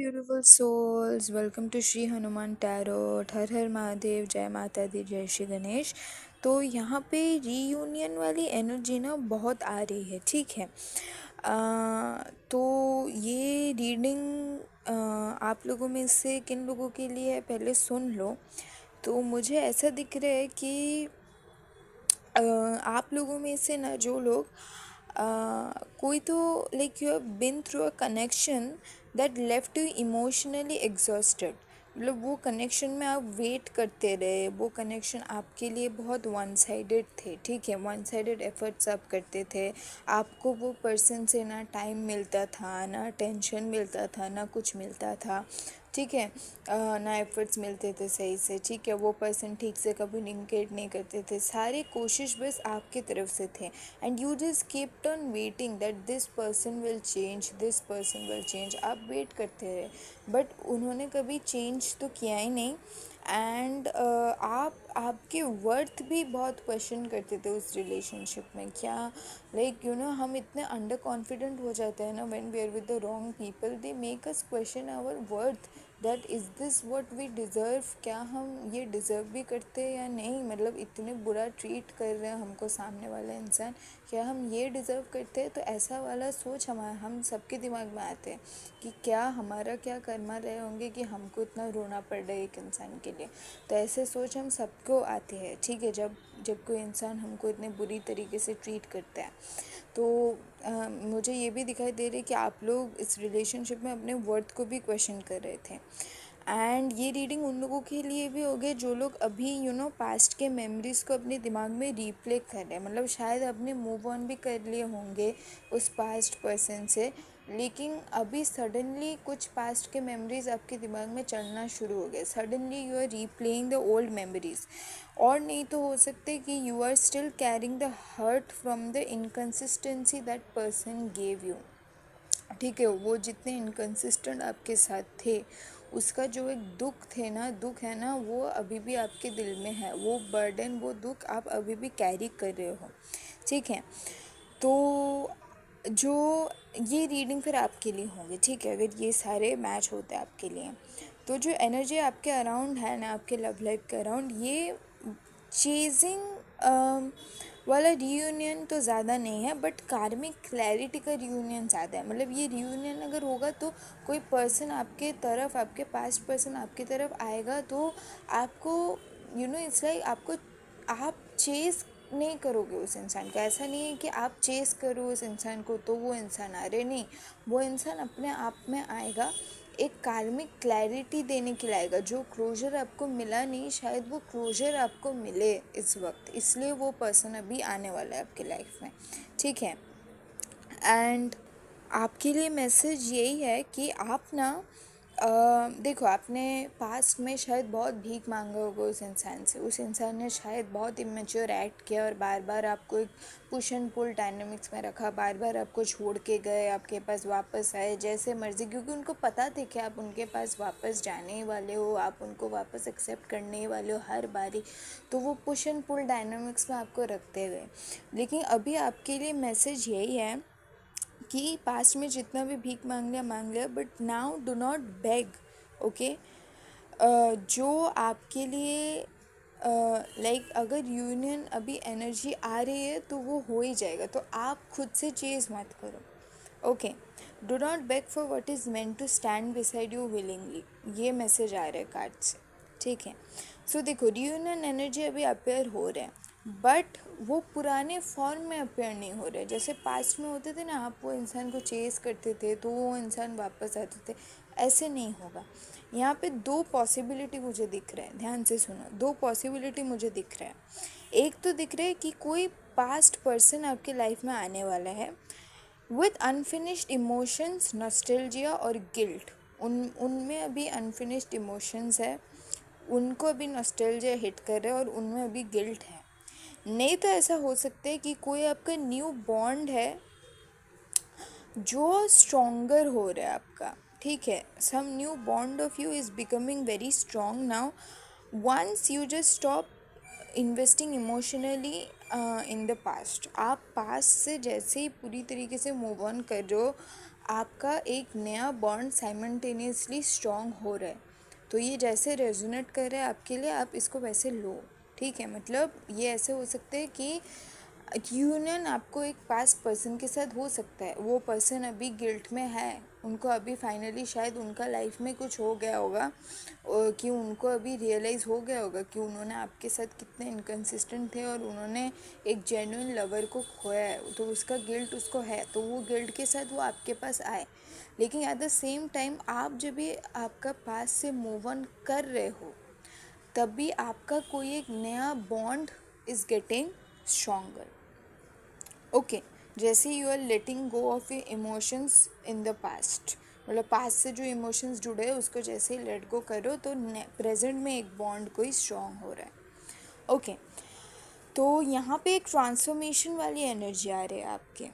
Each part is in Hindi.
beautiful souls. Welcome to Shri Hanuman Tarot. हर हर महादेव, जय माता दी, जय श्री गणेश। तो यहाँ पे रीयूनियन वाली एनर्जी ना बहुत आ रही है, ठीक है। तो ये रीडिंग आप लोगों में से किन लोगों के लिए है पहले सुन लो। तो मुझे ऐसा दिख रहा है कि आप लोगों में से ना जो लोग कोई तो like you have been through a connection that left you emotionally exhausted. मतलब वो कनेक्शन में आप वेट करते रहे, वो कनेक्शन आपके लिए बहुत वन साइडेड थे, ठीक है। वन साइडेड एफर्ट्स आप करते थे, आपको वो पर्सन से ना टाइम मिलता था, ना टेंशन मिलता था, ना कुछ मिलता था, ठीक है। ना एफर्ट्स मिलते थे सही से, ठीक है। वो पर्सन ठीक से कम्युनिकेट नहीं करते थे, सारी कोशिश बस आपकी तरफ से थे। And you just kept on waiting that this person will change, this person will change. आप वेट करते रहे बट उन्होंने कभी चेंज तो किया ही नहीं। एंड आपके वर्थ भी बहुत क्वेश्चन करते थे उस रिलेशनशिप में। क्या लाइक यू नो हम इतने अंडर कॉन्फिडेंट हो जाते हैं ना when we are with the wrong people, they make us question our worth that is this what we deserve. क्या हम ये डिज़र्व भी करते हैं या नहीं? मतलब इतने बुरा ट्रीट कर रहे हैं हमको सामने वाला इंसान, क्या हम ये डिज़र्व करते हैं? तो ऐसा वाला सोच हम सबके दिमाग में आते हैं कि क्या हमारा क्या कर्मा रहे होंगे कि हमको इतना रोना पड़ रहा है एक इंसान के लिए। तो ऐसे सोच हम सबको आती है, ठीक है। जब जब कोई इंसान हमको इतने बुरी तरीके से ट्रीट करता है तो मुझे ये भी दिखाई दे रही है कि आप लोग इस रिलेशनशिप में अपने वर्थ को भी क्वेश्चन कर रहे थे। एंड ये रीडिंग उन लोगों के लिए भी हो गए जो लोग अभी पास्ट के मेमोरीज़ को अपने दिमाग में रिप्ले कर रहे हैं। मतलब शायद आपने मूव ऑन भी कर लिए होंगे उस पास्ट पर्सन से, लेकिन अभी सडनली कुछ पास्ट के मेमोरीज़ आपके दिमाग में चलना शुरू हो गए। Suddenly you are replaying the old memories. और नहीं तो हो सकते कि you are still carrying the hurt from the inconsistency that person gave you, ठीक है। वो जितने इनकन्सिस्टेंट आपके साथ थे उसका जो एक दुख है ना, वो अभी भी आपके दिल में है। वो बर्डन, वो दुख आप अभी भी कैरी कर रहे हो, ठीक है। तो जो ये रीडिंग फिर आपके लिए होंगे, ठीक है, अगर ये सारे मैच होते हैं आपके लिए। तो जो एनर्जी आपके अराउंड है ना, आपके लव लाइफ के अराउंड, ये चेजिंग वाला रियूनियन तो ज़्यादा नहीं है बट कार्मिक क्लैरिटी का रियूनियन ज़्यादा है। मतलब ये रियूनियन अगर होगा तो कोई पर्सन आपके तरफ, आपके पास्ट पर्सन आपकी तरफ आएगा तो आपको इट्स लाइक आपको, आप चेस नहीं करोगे उस इंसान को। ऐसा नहीं है कि आप चेस करो उस इंसान को तो वो इंसान आ रहे, नहीं। वो इंसान अपने आप में आएगा, एक कार्मिक क्लैरिटी देने के लिए आएगा। जो क्लोजर आपको मिला नहीं, शायद वो क्लोजर आपको मिले इस वक्त, इसलिए वो पर्सन अभी आने वाला है आपके लाइफ में, ठीक है। एंड आपके लिए मैसेज यही है कि आप ना देखो, आपने पास्ट में शायद बहुत भीख मांगा होगा उस इंसान से। उस इंसान ने शायद बहुत इमेच्योर एक्ट किया और बार बार आपको एक पुश एंड पुल डायनामिक्स में रखा, बार बार आपको छोड़ के गए, आपके पास वापस आए जैसे मर्ज़ी, क्योंकि उनको पता थे कि आप उनके पास वापस जाने ही वाले हो, आप उनको वापस एक्सेप्ट करने ही वाले हो हर बारी। तो वो पुश एंड पुल डायनामिक्स में आपको रखते गए। लेकिन अभी आपके लिए मैसेज यही है कि पास्ट में जितना भी भीख मांग लिया but now do not beg, okay. जो आपके लिए लाइक अगर यूनियन अभी एनर्जी आ रही है तो वो हो ही जाएगा, तो आप खुद से चेज़ मत करो, okay. Do not beg for what is meant to stand beside you willingly, ये मैसेज आ रहा है कार्ड से, ठीक है। सो देखो, रियूनियन एनर्जी अभी अपेयर हो रहा है बट वो पुराने फॉर्म में अपेयर नहीं हो रहे। जैसे पास्ट में होते थे ना, आप वो इंसान को चेस करते थे तो वो इंसान वापस आते थे, ऐसे नहीं होगा। यहाँ पे दो पॉसिबिलिटी मुझे दिख रहा है, ध्यान से सुनो। दो पॉसिबिलिटी मुझे दिख रहा है। एक तो दिख रहा है कि कोई पास्ट पर्सन आपके लाइफ में आने वाला है विथ अनफिनिश्ड इमोशंस, नॉस्टैल्जिया और गिल्ट। उनमें अभी अनफिनिश्ड इमोशंस है, उनको अभी नॉस्टैल्जिया हिट कर रहा है और उनमें अभी गिल्ट है। नहीं तो ऐसा हो सकता है कि कोई आपका न्यू बॉन्ड है जो स्ट्रॉन्गर हो रहा है आपका, ठीक है। Some new bond of you is becoming very strong now once you just stop investing emotionally in the past. आप पास्ट से जैसे ही पूरी तरीके से मूव ऑन कर रहे हो, आपका एक नया बॉन्ड साइमल्टेनियसली स्ट्रॉन्ग हो रहा है। तो ये जैसे रेजोनेट कर रहा है आपके लिए, आप इसको वैसे लो, ठीक है। मतलब ये ऐसे हो सकता है कि यूनियन आपको एक पास्ट पर्सन के साथ हो सकता है, वो पर्सन अभी गिल्ट में है, उनको अभी फाइनली शायद उनका लाइफ में कुछ हो गया होगा, कि उनको अभी रियलाइज़ हो गया होगा कि उन्होंने आपके साथ कितने इनकन्सिस्टेंट थे और उन्होंने एक जेन्युइन लवर को खोया है, तो उसका गिल्ट उसको है, तो वो गिल्ट के साथ वो आपके पास आए। लेकिन एट द सेम टाइम आप जब भी आपका पास से मूव ऑन कर रहे हो, तब भी आपका कोई एक नया bond is getting stronger. Okay, जैसे you are letting go of your emotions in the past, मतलब पास्ट से जो इमोशंस जुड़े हैं उसको जैसे ही लेट गो करो तो प्रेजेंट में एक बॉन्ड कोई स्ट्रॉन्ग हो रहा है। ओके, तो यहाँ पे एक ट्रांसफॉर्मेशन वाली एनर्जी आ रही है आपके,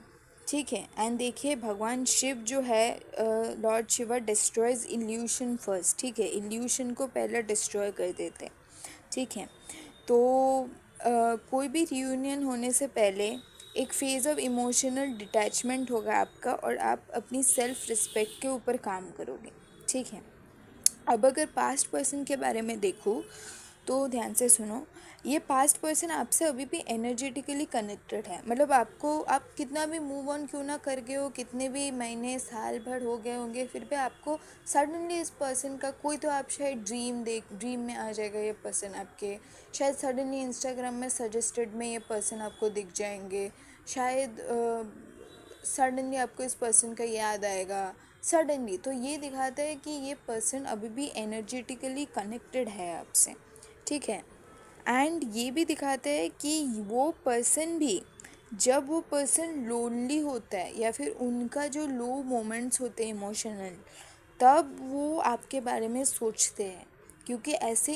ठीक है। एंड देखिए भगवान शिव जो है, Lord Shiva destroys evolution first, ठीक है, इल्यूशन को पहले डिस्ट्रॉय कर देते हैं, ठीक है। तो कोई भी रियूनियन होने से पहले एक फेज़ ऑफ इमोशनल डिटैचमेंट होगा आपका, और आप अपनी सेल्फ रिस्पेक्ट के ऊपर काम करोगे, ठीक है। अब अगर पास्ट पर्सन के बारे में देखूँ तो ध्यान से सुनो, ये पास्ट पर्सन आपसे अभी भी एनर्जेटिकली कनेक्टेड है। मतलब आपको, आप कितना भी मूव ऑन क्यों ना कर गए हो, कितने भी महीने साल भर हो गए होंगे, फिर भी आपको सडनली इस पर्सन का कोई, तो आप शायद ड्रीम में आ जाएगा ये पर्सन आपके, शायद सडनली इंस्टाग्राम में सजेस्टेड में ये पर्सन आपको दिख जाएंगे, शायद सडनली आपको इस पर्सन का याद आएगा सडनली। तो ये दिखाता है कि ये पर्सन अभी भी एनर्जेटिकली कनेक्टेड है आपसे, ठीक है। एंड ये भी दिखाता है कि वो पर्सन भी, जब वो पर्सन लोनली होता है या फिर उनका जो लो मोमेंट्स होते हैं इमोशनल, तब वो आपके बारे में सोचते हैं, क्योंकि ऐसे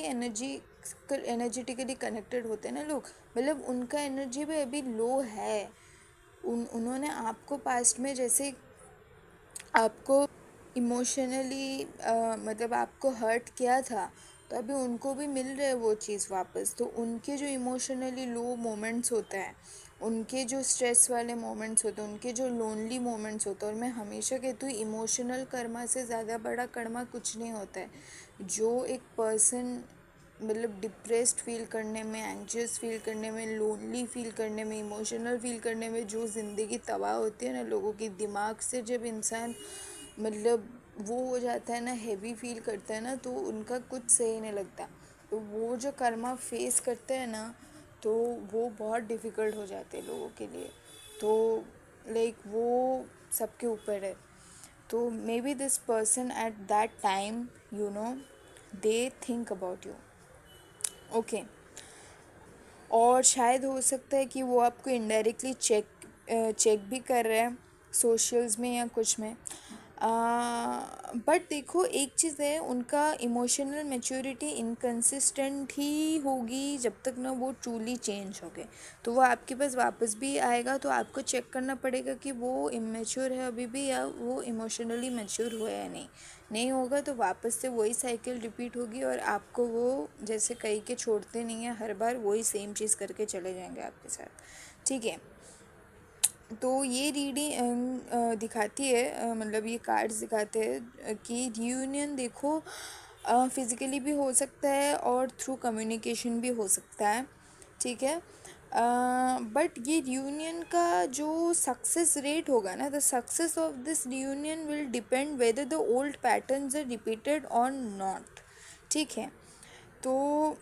एनर्जेटिकली कनेक्टेड होते हैं ना लोग, मतलब उनका एनर्जी भी अभी लो है। उन्होंने आपको पास्ट में जैसे आपको इमोशनली मतलब आपको हर्ट किया था, तो अभी उनको भी मिल रहा है वो चीज़ वापस। तो उनके जो इमोशनली लो मोमेंट्स होते हैं, उनके जो स्ट्रेस वाले मोमेंट्स होते हैं, उनके जो लोनली मोमेंट्स होते हैं, और मैं हमेशा कहती हूँ इमोशनल कर्मा से ज़्यादा बड़ा कर्मा कुछ नहीं होता है। जो एक पर्सन मतलब डिप्रेस्ड फील करने में, एंग्जियस फील करने में, लोनली फील करने में, इमोशनल फील करने में जो ज़िंदगी तबाह होती है ना लोगों की, दिमाग से जब इंसान मतलब वो हो जाता है ना, हैवी फील करता है ना, तो उनका कुछ सही नहीं लगता। तो वो जो कर्मा फेस करते हैं ना, तो वो बहुत डिफ़िकल्ट हो जाते हैं लोगों के लिए। तो लाइक वो सबके ऊपर है। तो may be this person at that time, you know, they think about you, okay. और शायद हो सकता है कि वो आपको इनडायरेक्टली चेक भी कर रहे हैं सोशल्स में या कुछ में। बट देखो एक चीज़ है, उनका इमोशनल मैच्योरिटी इनकंसिस्टेंट ही होगी जब तक ना वो ट्रूली चेंज हो गए। तो वो आपके पास वापस भी आएगा, तो आपको चेक करना पड़ेगा कि वो इमेच्योर है अभी भी, या वो इमोशनली मैच्योर हुआ है या नहीं होगा तो वापस से वही साइकिल रिपीट होगी, और आपको वो जैसे कहीं के छोड़ते नहीं है, हर बार वही सेम चीज़ करके चले जाएंगे आपके साथ, ठीक है। तो ये रीडिंग दिखाती है, मतलब ये कार्ड्स दिखाते हैं कि रियूनियन देखो फिज़िकली भी हो सकता है और थ्रू कम्युनिकेशन भी हो सकता है, ठीक है। बट ये रियूनियन का जो सक्सेस रेट होगा ना, the success of this reunion will depend whether the old patterns are repeated और नॉट, ठीक है। तो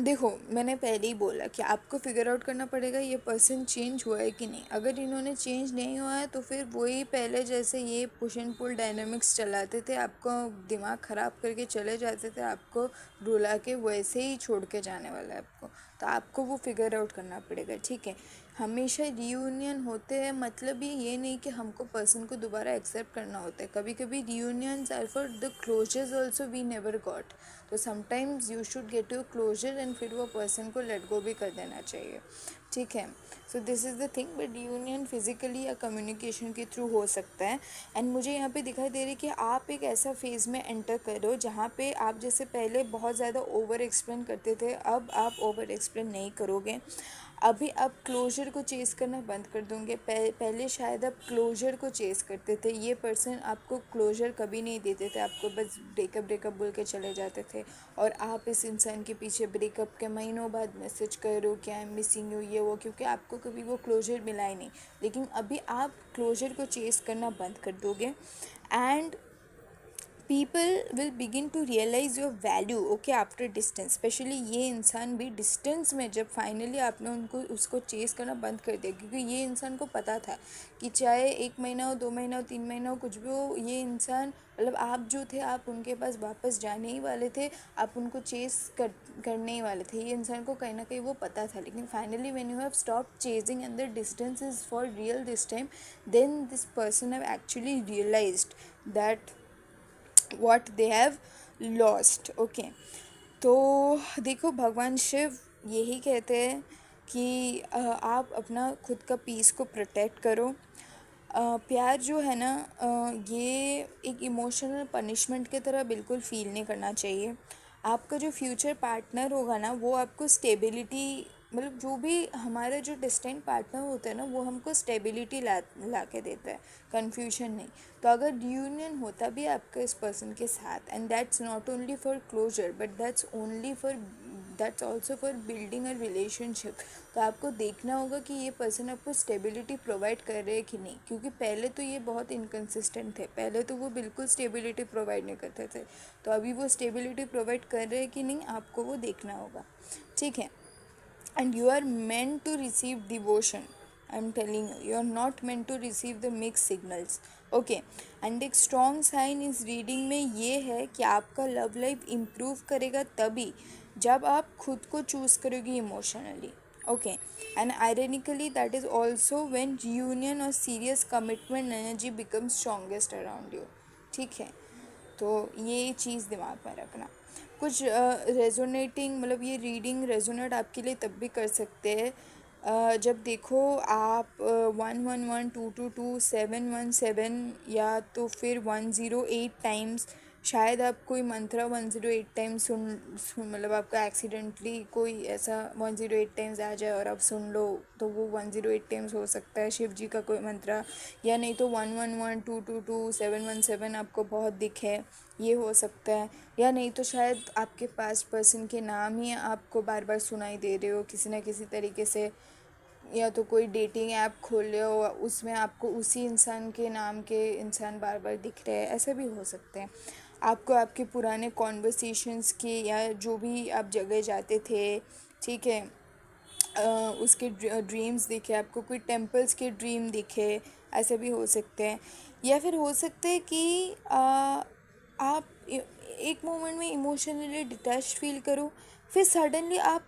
देखो मैंने पहले ही बोला कि आपको फिगर आउट करना पड़ेगा ये पर्सन चेंज हुआ है कि नहीं। अगर इन्होंने चेंज नहीं हुआ है तो फिर वही पहले जैसे ये पुश एंड पुल डायनामिक्स चलाते थे, आपको दिमाग ख़राब करके चले जाते थे, आपको रुला के वैसे ही छोड़ के जाने वाला है आपको। तो आपको वो फिगर आउट करना पड़ेगा, ठीक है। हमेशा रियूनियन होते हैं मतलब ये नहीं कि हमको पर्सन को दोबारा एक्सेप्ट करना होता है। कभी कभी reunions are for the closures also we never got. तो sometimes you should get your closure and फिर वो पर्सन को लेट गो भी कर देना चाहिए, ठीक है। So this is the thing. But reunion physically या कम्युनिकेशन के थ्रू हो सकता है। एंड मुझे यहाँ पे दिखाई दे रही है कि आप एक ऐसा फेज़ में एंटर करो जहाँ पे आप जैसे पहले बहुत ज़्यादा ओवर एक्सप्लेन करते थे, अब आप ओवर एक्सप्लेन नहीं करोगे। अभी आप क्लोजर को चेज़ करना बंद कर दोगे। पहले शायद आप क्लोजर को चेज़ करते थे, ये पर्सन आपको क्लोजर कभी नहीं देते थे, आपको बस ब्रेकअप ब्रेकअप बोल के चले जाते थे, और आप इस इंसान के पीछे ब्रेकअप के महीनों बाद मैसेज करो कि आई एम मिसिंग यू, ये वो, क्योंकि आपको कभी वो क्लोजर मिला ही नहीं। लेकिन अभी आप क्लोजर को चेज़ करना बंद कर दोगे, and people will begin to realise your value okay after distance. Specially ये इंसान भी डिस्टेंस में, जब फाइनली आपने उसको चेज़ करना बंद कर दिया, क्योंकि ये इंसान को पता था कि चाहे 1 महीना हो, 2 महीना हो, 3 महीना हो, कुछ भी हो, ये इंसान मतलब आप जो थे, आप उनके पास वापस जाने ही वाले थे, आप उनको करने ही वाले थे। ये इंसान को कहीं ना कहीं वो पता था। लेकिन finally when you have stop chasing and the distance is for real this time, then this person have actually realised that what they have lost okay. तो देखो, भगवान शिव यही कहते हैं कि आप अपना खुद का पीस को प्रोटेक्ट करो। प्यार जो है ना, ये एक इमोशनल पनिशमेंट की तरह बिल्कुल फील नहीं करना चाहिए। आपका जो फ्यूचर पार्टनर होगा ना, वो आपको स्टेबिलिटी, मतलब जो भी हमारा जो डिस्टेंट पार्टनर होता है ना, वो हमको स्टेबिलिटी ला के देता है, कन्फ्यूजन नहीं। तो अगर रियूनियन होता भी है आपका इस पर्सन के साथ, and that's not only for closure but that's also for building a relationship. तो आपको देखना होगा कि ये पर्सन आपको स्टेबिलिटी प्रोवाइड कर रहे हैं कि नहीं, क्योंकि पहले तो ये बहुत इनकन्सिस्टेंट थे, पहले तो वो बिल्कुल स्टेबिलिटी प्रोवाइड नहीं करते थे। तो अभी वो स्टेबिलिटी प्रोवाइड कर रहे हैं कि नहीं, आपको वो देखना होगा, ठीक है। And you are meant to receive devotion. I'm telling you, you are not meant to receive the mixed signals. Okay, and एक strong sign इस reading में ये है कि आपका love life improve करेगा तभी जब आप खुद को choose करोगे emotionally. Okay, and ironically that is also when reunion or serious commitment energy becomes strongest around you. ठीक है, तो ये चीज़ दिमाग में रखना। कुछ रेजोनेटिंग, मतलब ये रीडिंग रेजोनेट आपके लिए तब भी कर सकते हैं जब देखो आप 111 222 717 या तो फिर 108 टाइम्स, शायद आप कोई मंत्रा 108 टाइम्स मतलब आपका एक्सीडेंटली कोई ऐसा 108 टाइम्स आ जाए और आप सुन लो, तो वो 108 टाइम्स हो सकता है शिव जी का कोई मंत्रा। या नहीं तो 111 222 717 आपको बहुत दिखे, ये हो सकता है। या नहीं तो शायद आपके पास पर्सन के नाम ही आपको बार बार सुनाई दे रहे हो किसी न किसी तरीके से, या तो कोई डेटिंग ऐप खोल रहे हो, उसमें आपको उसी इंसान के नाम के इंसान बार बार दिख रहे हैं, ऐसा भी हो सकते हैं। आपको आपके पुराने कॉन्वर्सेशंस के, या जो भी आप जगह जाते थे, ठीक है, उसके ड्रीम्स दिखे आपको, कोई टेम्पल्स के ड्रीम दिखे, ऐसे भी हो सकते हैं। या फिर हो सकता है कि आप एक मोमेंट में इमोशनली डिटैच फील करो, फिर सडनली आप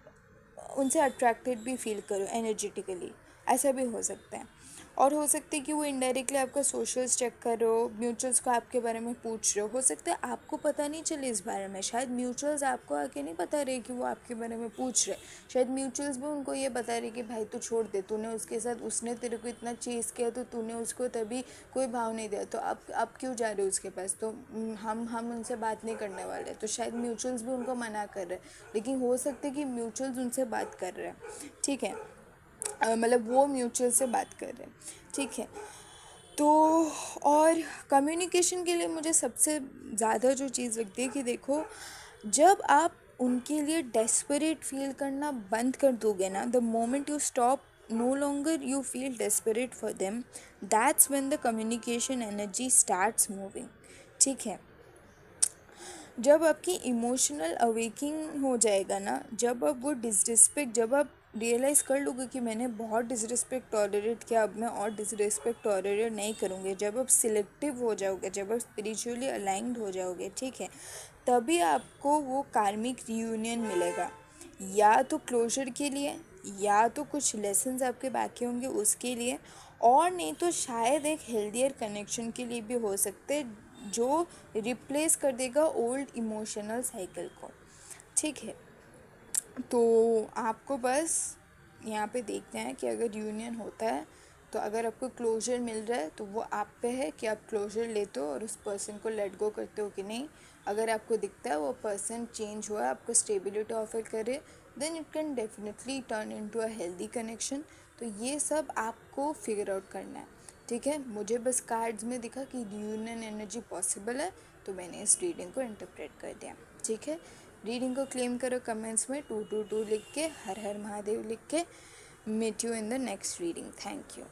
उनसे अट्रैक्टेड भी फील करो एनर्जेटिकली, ऐसा भी हो सकता है। और हो सकता है कि वो इनडायरेक्टली आपका सोशल्स चेक कर रहे हो, म्यूचुअल्स को आपके बारे में पूछ रहे हो सकता है आपको पता नहीं चले इस बारे में, शायद म्यूचुअल्स आपको आके नहीं बता रहे कि वो आपके बारे में पूछ रहे, शायद म्यूचुअल्स भी उनको ये बता रहे कि भाई तू छोड़ दे, तूने उसके साथ, उसने तेरे को इतना चेज़ किया तो तूने उसको तभी कोई भाव नहीं दिया, तो आप क्यों जा रहे हो उसके पास, तो हम उनसे बात नहीं करने वाले। तो शायद म्यूचुअल्स भी उनको मना कर रहे हैं, लेकिन हो सकता है कि म्यूचुअल्स उनसे बात कर रहे हैं, ठीक है, मतलब वो म्यूचुअल से बात कर रहे हैं, ठीक है। तो और कम्युनिकेशन के लिए मुझे सबसे ज़्यादा जो चीज़ लगती है कि देखो, जब आप उनके लिए डेस्परेट फील करना बंद कर दोगे ना, the moment you stop, no longer you feel desperate for them, that's when the communication energy starts moving, ठीक है। जब आपकी इमोशनल अवेकिंग हो जाएगा ना, जब आप वो डिसरिस्पेक्ट, जब आप रियलाइज़ कर लोगे कि मैंने बहुत डिसरिस्पेक्ट टॉलरेट किया, अब मैं और डिसरिस्पेक्ट टॉलरेट नहीं करूँगी, जब आप सिलेक्टिव हो जाओगे, जब आप स्पिरिचुअली अलाइंड हो जाओगे, ठीक है, तभी आपको वो कार्मिक रियूनियन मिलेगा, या तो क्लोजर के लिए, या तो कुछ लेसन्स आपके बाकी होंगे उसके लिए, और नहीं तो शायद एक हेल्दियर कनेक्शन के लिए भी हो सकते हैं, जो रिप्लेस कर देगा ओल्ड इमोशनल साइकिल को, ठीक है। तो आपको बस यहाँ पे देखना है कि अगर यूनियन होता है तो अगर आपको क्लोजर मिल रहा है तो वो आप पे है कि आप क्लोजर लेते हो और उस पर्सन को लेट गो करते हो कि नहीं। अगर आपको दिखता है वो पर्सन चेंज हुआ है, आपको स्टेबिलिटी ऑफर करे, then it can definitely turn into a healthy connection. तो ये सब आपको फिगर आउट करना है, ठीक है। मुझे बस कार्ड्स में दिखा कि रियूनियन एनर्जी पॉसिबल है, तो मैंने इस रीडिंग को इंटरप्रेट कर दिया, ठीक है। रीडिंग को क्लेम करो कमेंट्स में 222 लिख के, हर हर महादेव लिख के। Meet you in the next reading. Thank you.